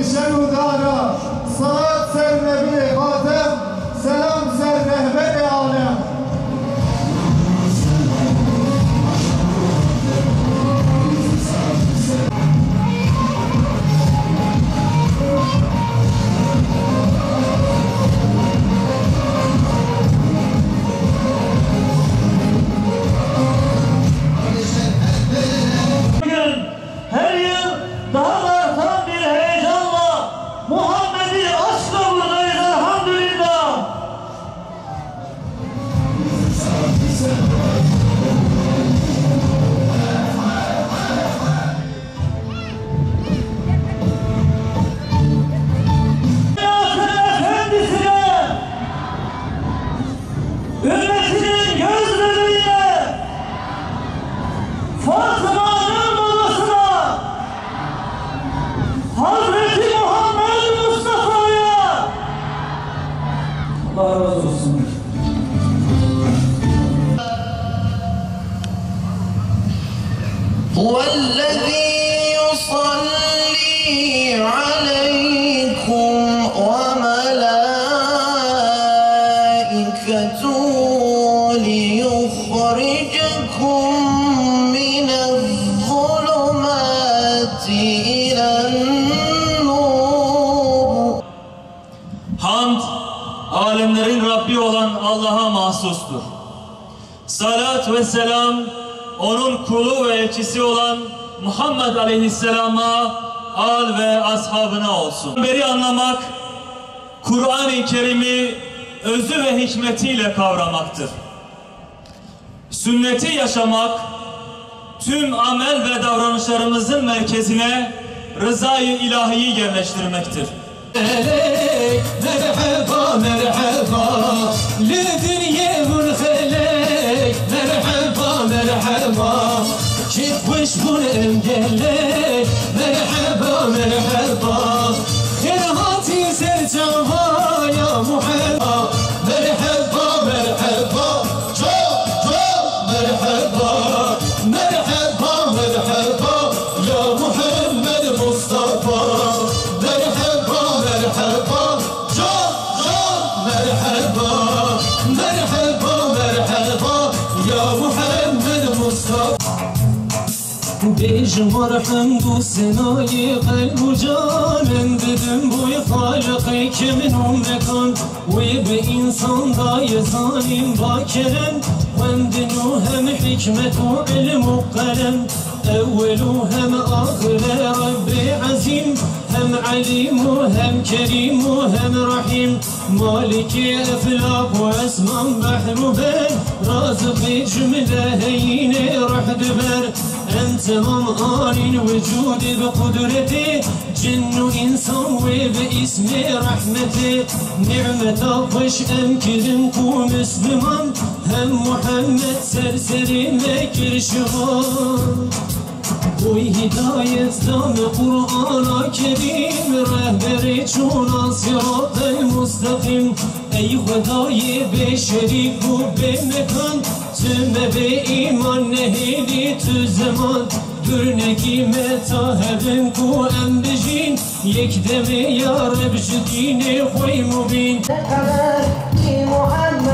گلشن و دارا صلات سر نبی خاتم سلام سر رهبر عالم هو الذي يصلي عليكم وملائكته ليخرجكم من الظلمات إلى النور. Hamd, alemlerin Rabbi olan Allah'a mahsustur. Salat ve selam, onun kulu ve elçisi olan Muhammed Aleyhisselam'a, al ve ashabına olsun. Peygamberi anlamak, Kur'an-ı Kerim'i özü ve hikmetiyle kavramaktır. Sünneti yaşamak, tüm amel ve davranışlarımızın merkezine rızayı ilahiyi yerleştirmektir. Merhaba merhaba لدنيا والخلق مرحبا مرحبا كيف وش بون امجلك مرحبا مرحبا خير هاتي سرجعها يا محبا مرحبا مرحبا جو مرحبا مرحبا مرحبا يا محمد مصطفى مرحبا مرحبا جو مرحبا مرحبا مرحبا يا محمد مصطفى بجمر حمد وسناي قلب وجان dedim bu خالقي كمنهم مكان وبإنسان ضاي ظالم باكرا ومدن هم حكمة وعلم وقلم أول هم آخر ربي عظيم هم عليم وهم كريم وهم رحيم مالك أفلاك وأسماء بحر وبر رازق جملة هينة رح دبر أنت ممآن وجود بقدرته جن وإنسان وباسم رحمته نعمة خوش أمكرمكو مسلمان هم محمد سرسري مكر شغال Oy hidayet dame Kur'an-ı Kerim Rehberi çuna sırat-ı müstakim Ey Hudâ-i beşeri bu be mekan Tüme be iman nehili tü zaman Dürneki meta hebin ku embejin Yek deme ya Reb şu dini khoy mubin Muhammed